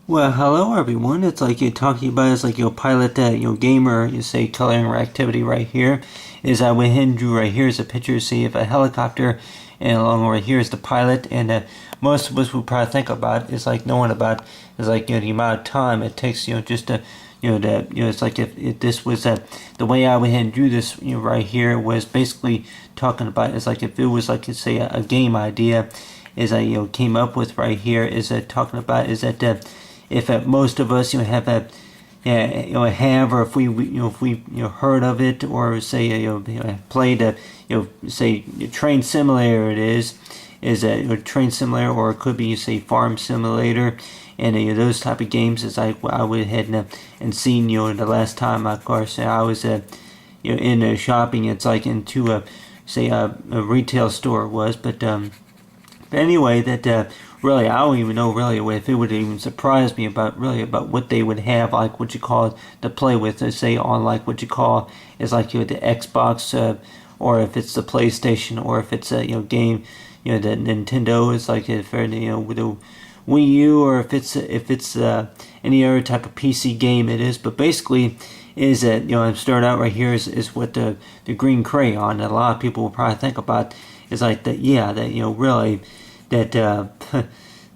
Well, hello everyone. It's like you're talking about it's like your pilot that your gamer, you say color interactivity right here. Is I went ahead and drew right here is a picture, see of a helicopter, and along right here is the pilot. And most of us would probably think about is like knowing about is like the amount of time it takes just to that it's like if this was the way I went ahead and drew this right here was basically talking about it's like if it was like say a game idea is I came up with right here is talking about is that if most of us have a have or if we heard of it or say played a say train simulator it is a train simulator or it could be say farm simulator and those type of games is I went ahead and seen the last time of course I was in shopping it's like into a say a retail store was but anyway that really I don't even know really if it would even surprise me about what they would have like what you call it to play with say on like what you call is like the Xbox or if it's the PlayStation or if it's a game the Nintendo is like if with the Wii U or if it's any other type of PC game it is but basically is that I'm starting out right here is what the green crayon that a lot of people will probably think about is like that that really that that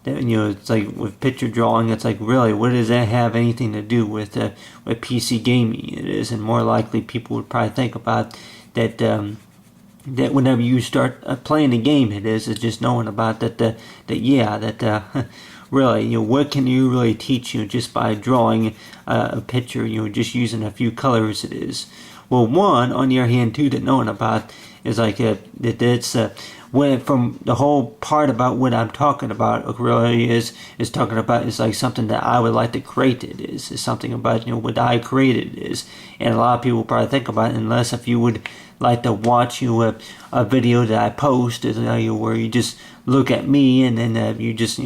it's like with picture drawing it's like really what does that have anything to do with PC gaming it is and more likely people would probably think about that that whenever you start playing a game it is just knowing about that really what can you really teach just by drawing a picture just using a few colors it is well one on the other hand too that knowing about is like that it's when from the whole part about what I'm talking about really is talking about is like something that I would like to create it is something about what I created it is and a lot of people probably think about it unless if you would like to watch a video that I post is where you just look at me and then you just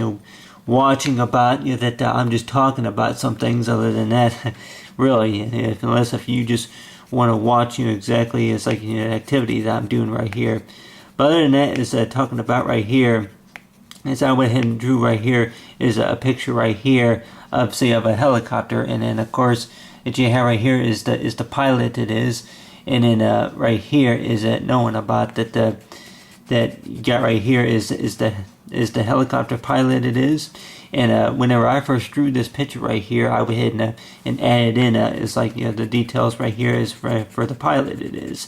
watching about that I'm just talking about some things other than that really unless if you just want to watch exactly it's like activity that I'm doing right here but other than that is talking about right here as I went ahead and drew right here is a picture right here of say of a helicopter and then of course that you have right here is the pilot it is and then right here is knowing about that you got right here is the helicopter pilot it is and whenever I first drew this picture right here I went ahead and added in it's like the details right here is for the pilot it is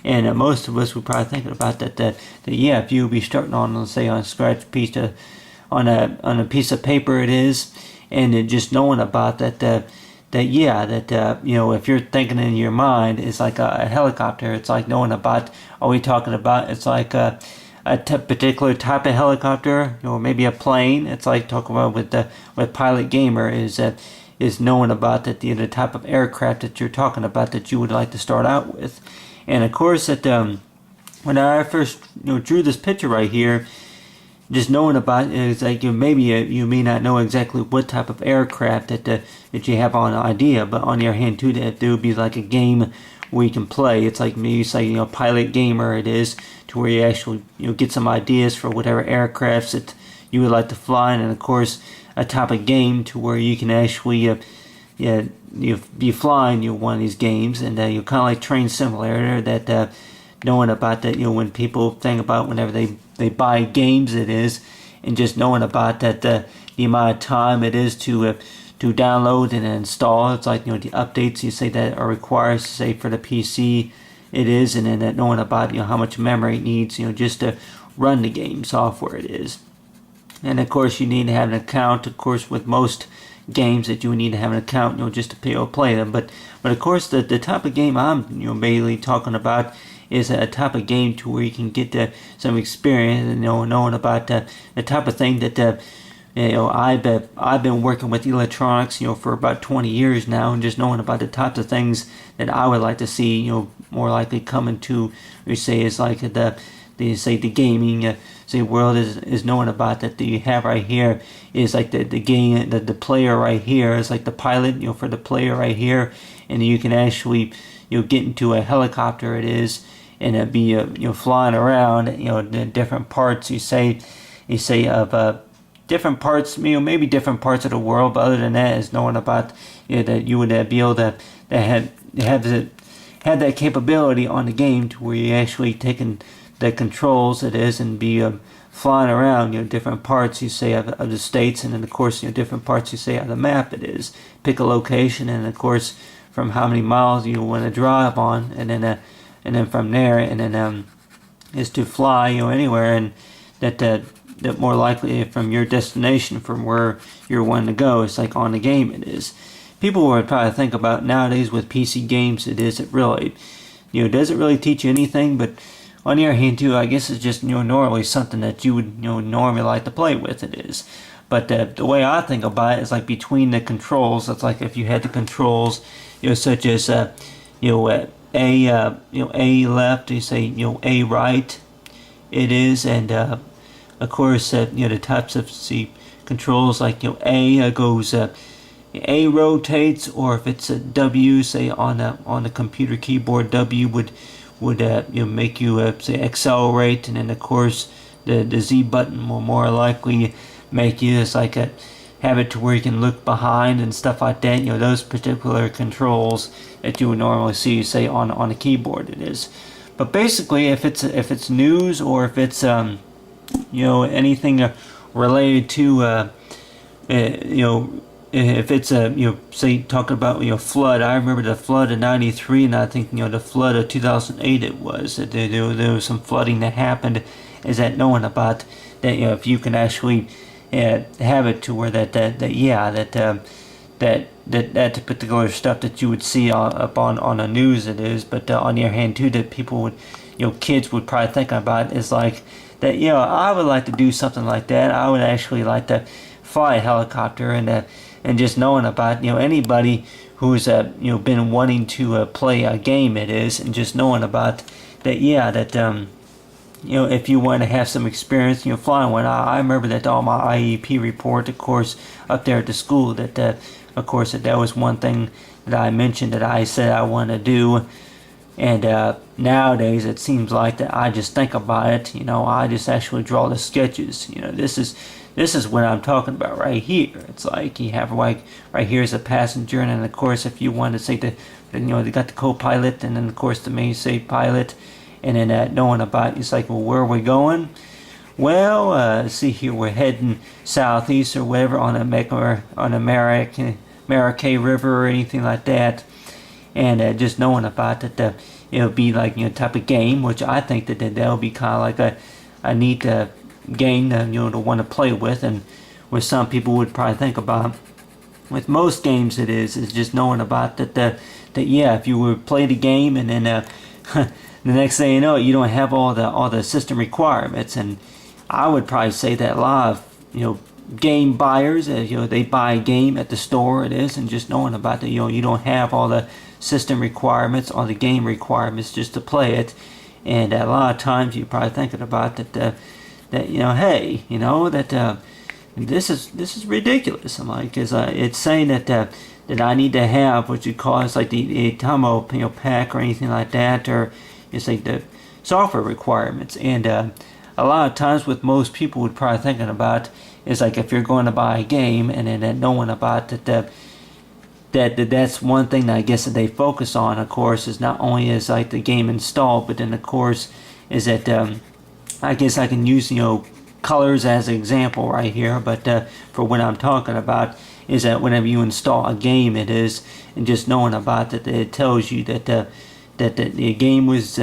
and most of us would probably thinking about that yeah if you would be starting on let's say on a scratch piece on a piece of paper it is and just knowing about that yeah that if you're thinking in your mind it's like a helicopter it's like knowing about are we talking about it's like a particular type of helicopter or maybe a plane it's like talking about with pilot gamer is knowing about that the type of aircraft that you're talking about that you would like to start out with and of course that when I first drew this picture right here just knowing about it is like maybe you may not know exactly what type of aircraft that you have on idea, but on the other hand too that there would be like a game where you can play. It's like maybe say pilot gamer it is to where you actually get some ideas for whatever aircrafts that you would like to fly, and of course a type of game to where you can actually you be flying one of these games, and you kind of like train simulator that knowing about that when people think about whenever they buy games it is and just knowing about that the amount of time it is to download and install it's like the updates you say that are required say for the PC it is and then that knowing about how much memory it needs just to run the game software it is and of course you need to have an account of course with most games that you need to have an account just to play them but of course the type of game I'm mainly talking about is a type of game to where you can get some experience and knowing about the type of thing that I've been working with electronics for about 20 years now and just knowing about the types of things that I would like to see more likely coming to we say is like the gaming say world is knowing about that you have right here is like the game the player right here is like the pilot for the player right here and you can actually get into a helicopter it is and it be flying around the different parts you say of different parts, maybe different parts of the world, but other than that, is knowing about that you would be able to have that capability on the game to where you actually taking the controls it is and be flying around different parts you say of the states, and then of course different parts you say of the map it is. Pick a location, and of course from how many miles you want to drive on, and then from there, and then is to fly anywhere, and that more likely from your destination, from where you're wanting to go. It's like on the game it is. People would probably think about nowadays with PC games, it really doesn't really teach you anything, but on the other hand too, I guess it's just normally something that you would normally like to play with, it is. But the way I think about it is like between the controls. It's like if you had the controls, such as A left, you say A right, it is, and of course the types of controls like A goes A rotates, or if it's a W, say on the computer keyboard, W would make you say accelerate, and then of course the Z button will more likely make you have it to where you can look behind and stuff like that. Those particular controls that you would normally see say on a keyboard it is. But basically, if it's news, or if it's anything related to if it's say talking about flood. I remember the flood of '93, and I think the flood of 2008 it was. There was some flooding that happened. Is that knowing about that if you can actually have it to where that particular stuff that you would see up on the news it is. But on the other hand too, that people would kids would probably think about is like that I would like to do something like that. I would actually like to fly a helicopter, and just knowing about anybody who's been wanting to play a game it is, and just knowing about that if you want to have some experience flying one. I remember that on my IEP report, of course, up there at the school, that of course that was one thing that I mentioned that I said I want to do. And nowadays it seems like that I just think about it, I just actually draw the sketches. This is what I'm talking about right here. It's like you have right here is a passenger, and then of course if you want to say they got the co-pilot, and then of course the main say pilot, and then knowing about it's like, well, where are we going? Well, see here, we're heading southeast or whatever on the Maracay River or anything like that. And just knowing about that, it'll be like type of game, which I think that'll be kind of like a neat game to want to play with, and what some people would probably think about. With most games, it is just knowing about that if you would play the game, and then the next thing you know, you don't have all the system requirements. And I would probably say that a lot of game buyers, they buy a game at the store it is, and just knowing about that you don't have all the system requirements, all the game requirements just to play it. And a lot of times you're probably thinking about that hey, that this is ridiculous. I'm like, it's saying that I need to have what you call it's like the Tomo pack or anything like that, or it's like the software requirements. And a lot of times with most people would probably thinking about is like if you're going to buy a game, and then knowing about that's one thing that I guess that they focus on, of course, is not only is like the game installed, but then of course is that I guess I can use colors as an example right here, but for what I'm talking about is that whenever you install a game it is, and just knowing about that it tells you that the game was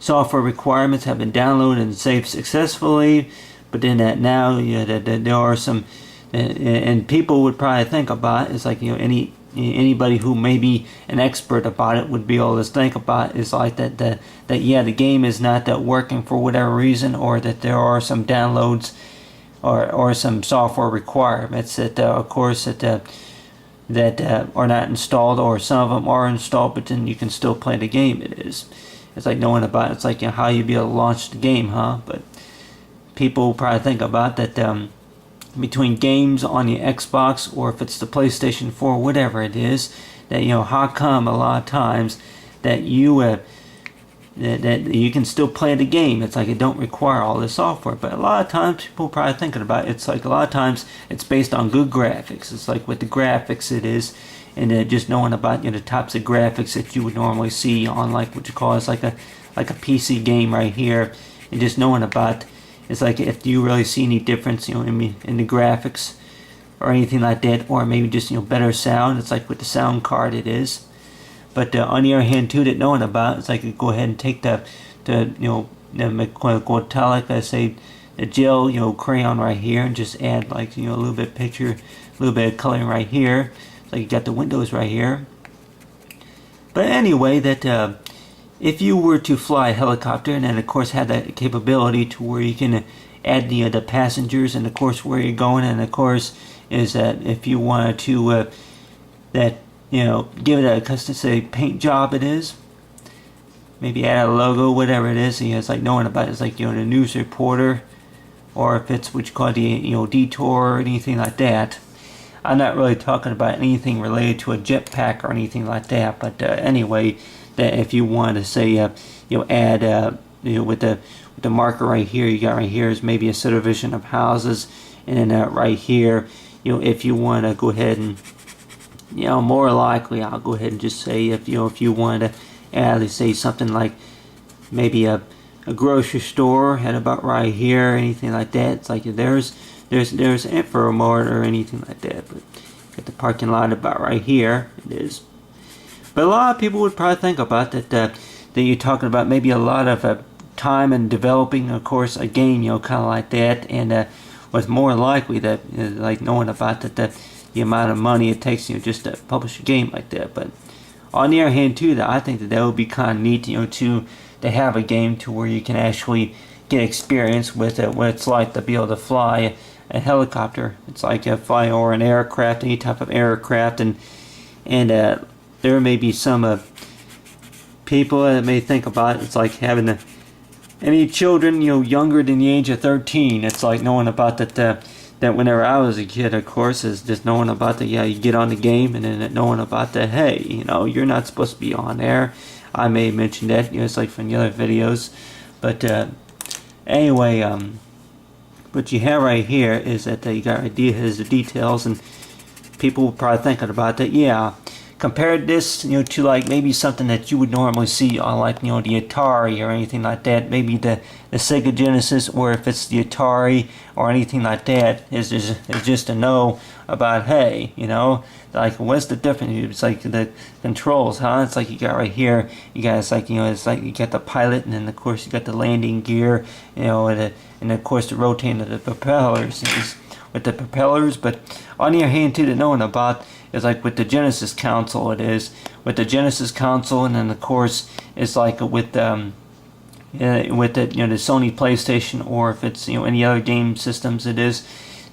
software requirements have been downloaded and saved successfully. But then that now that there are some and people would probably think about it's like anybody who may be an expert about it would be able to think about is like that the game is not that working for whatever reason, or that there are some downloads or some software requirements that of course that are not installed, or some of them are installed, but then you can still play the game. It's like knowing about it's like how you be able to launch the game, huh? But people probably think about that between games on the Xbox, or if it's the PlayStation 4, whatever it is, that how come a lot of times that you that you can still play the game. It's like it don't require all this software. But a lot of times people are probably thinking about it. It's like a lot of times it's based on good graphics. It's like with the graphics it is, and just knowing about the types of graphics that you would normally see on like what you call it's like a PC game right here, and just knowing about it's like if you really see any difference in the graphics or anything like that, or maybe just better sound. It's like with the sound card it is. But on the other hand too, that knowing about, it's like you go ahead and take the metallic, I say the gel crayon right here, and just add like a little bit of picture, a little bit of coloring right here. It's like you got the windows right here. But anyway, that if you were to fly a helicopter, and then of course have that capability to where you can add the passengers, and of course where you're going, and of course is that if you wanted to give it a custom, say, paint job it is. Maybe add a logo, whatever it is. It's like knowing about it. It's like, the news reporter, or if it's what you call the, detour or anything like that. I'm not really talking about anything related to a jetpack or anything like that. But anyway, that if you want to say, add, with the marker right here, you got right here is maybe a subdivision of houses, and then right here, if you want to go ahead and more likely I'll go ahead and just say if you wanted to add, let's say something like maybe a grocery store at about right here, anything like that. It's like there's Infomart or anything like that. But got the parking lot about right here. It is. But a lot of people would probably think about that you're talking about maybe a lot of time in developing, of course, a game, kind of like that, and was more likely that like knowing about that the amount of money it takes just to publish a game like that. But on the other hand too, that I think that would be kind of neat to have a game to where you can actually get experience with it, what it's like to be able to fly a helicopter. It's like a fly or an aircraft, any type of aircraft, and there may be some people that may think about it. It's like having any children younger than the age of 13. It's like knowing about that whenever I was a kid, of course, is just knowing about you get on the game, and then knowing about that, hey, you're not supposed to be on there. I may have mentioned that, it's like from the other videos. But anyway, what you have right here is that you got ideas, the details, and people will probably thinking about that, yeah. Compare this, to like maybe something that you would normally see on like, the Atari or anything like that. Maybe the Sega Genesis, or if it's the Atari or anything like that, is just to know about, hey, like what's the difference? It's like the controls, huh? It's like you got right here, you got it's like it's like you got the pilot, and then of course you got the landing gear, and of course the rotating of the propellers. With the propellers, but on the other hand too, knowing about is like with the Genesis console, it is with the Genesis console, and then of course it's like with the the Sony PlayStation, or if it's any other game systems, it is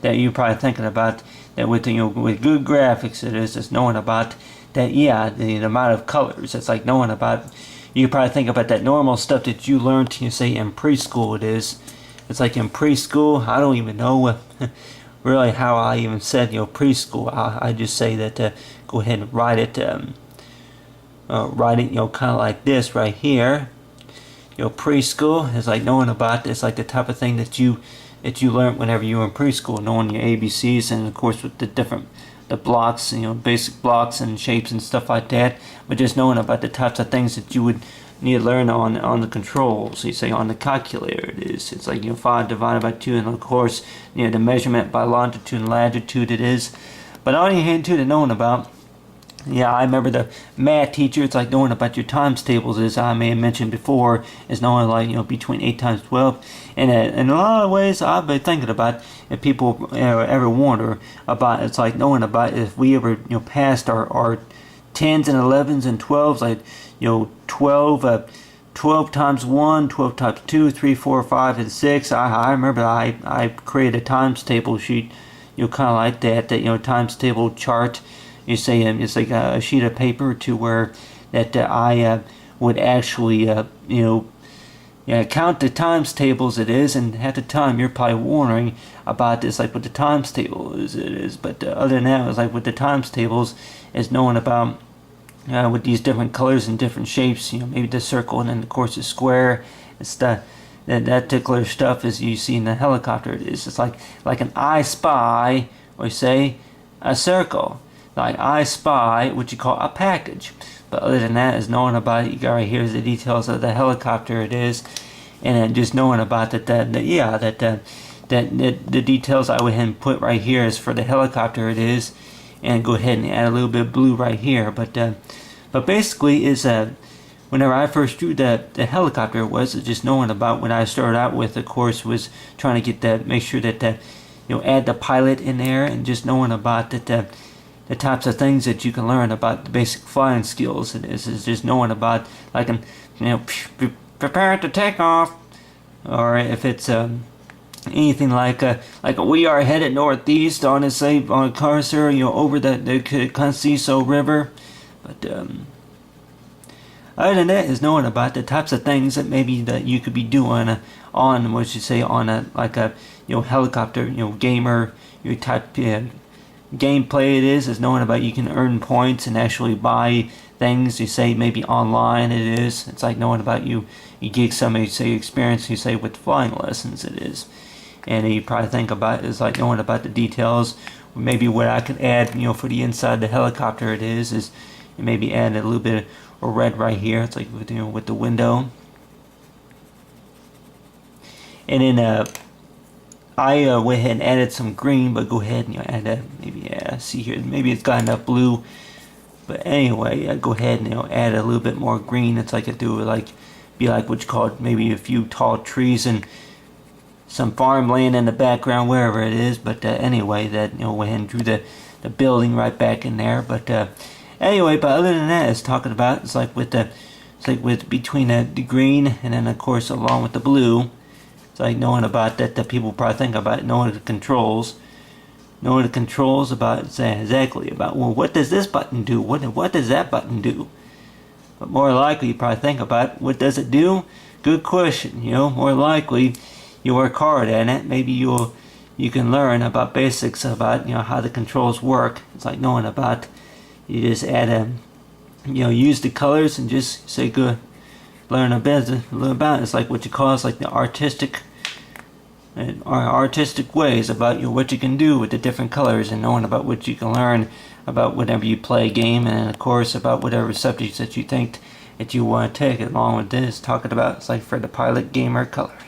that you're probably thinking about that with with good graphics, it is just knowing about that, yeah, the amount of colors. It's like knowing about, you probably think about that normal stuff that you learned, say in preschool. It is, it's like in preschool, I don't even know really how I even said preschool. I just say that go ahead and write it kind of like this right here. Preschool is like knowing about, it's like the type of thing that you learned whenever you were in preschool, knowing your ABCs, and of course with the blocks, basic blocks and shapes and stuff like that. But just knowing about the types of things that you would need to learn on the controls. You say on the calculator, it's like 5 divided by 2, and of course the measurement by longitude and latitude it is. But on the other hand too, to knowing about, yeah, I remember the math teacher, it's like knowing about your times tables, as I may have mentioned before, is knowing like between 8 times 12, and in a lot of ways I've been thinking about, if people ever wonder about, it's like knowing about if we ever passed our 10s and 11s and 12s, like 12 times 1, 12 times 2, 3, 4, 5, and 6. I remember I created a times table sheet, kind of like that times table chart. You say it's like a sheet of paper to where that I would actually count the times tables it is, and at the time you're probably wondering about this, like what the times table is, but other than that, it's like with the times tables is knowing about with these different colors and different shapes. Maybe the circle and then of course the square. It's that particular stuff as you see in the helicopter. It's like an I spy, or say a circle. Like I spy what you call a package. But other than that, is knowing about it, you got right here is the details of the helicopter it is, and then just knowing about that the details I would ahead and put right here is for the helicopter it is, and go ahead and add a little bit of blue right here. But basically is whenever I first drew the helicopter, was just knowing about when I started out with, of course, was trying to get that, make sure that add the pilot in there, and just knowing about that the types of things that you can learn about the basic flying skills. It is just knowing about, like, prepare to take off, or if it's anything like we are headed northeast on a cursor, over the Conceiso River. But other than that, is knowing about the types of things that maybe that you could be doing on what you say on a helicopter gamer type gameplay. It is knowing about you can earn points and actually buy things. You say maybe online. It's like knowing about you get some experience. You say with flying lessons. It is. And you probably think about is like knowing about the details. Maybe what I could add, for the inside of the helicopter, is maybe add a little bit of red right here. It's like with the window. And then I went ahead and added some green, but go ahead and add maybe see here, maybe it's got enough blue. But anyway, I go ahead and add a little bit more green. It's like I do be like what you call maybe a few tall trees and some farmland in the background, wherever it is. But anyway, that went ahead and drew the building right back in there. But anyway, but other than that, it's talking about it's like with between the green and then of course along with the blue. It's like knowing about that people probably think about knowing the controls about exactly about, well, what does this button do? What does that button do? But more likely you probably think about what does it do? Good question. More likely you work hard at it. Maybe you can learn about basics about how the controls work. It's like knowing about, you just add use the colors and just say good. Learn a little about it. It's like what you call, it's like the artistic ways about what you can do with the different colors, and knowing about what you can learn about whenever you play a game, and of course about whatever subjects that you think that you want to take along with this. Talking about, it's like for the pilot gamer colors.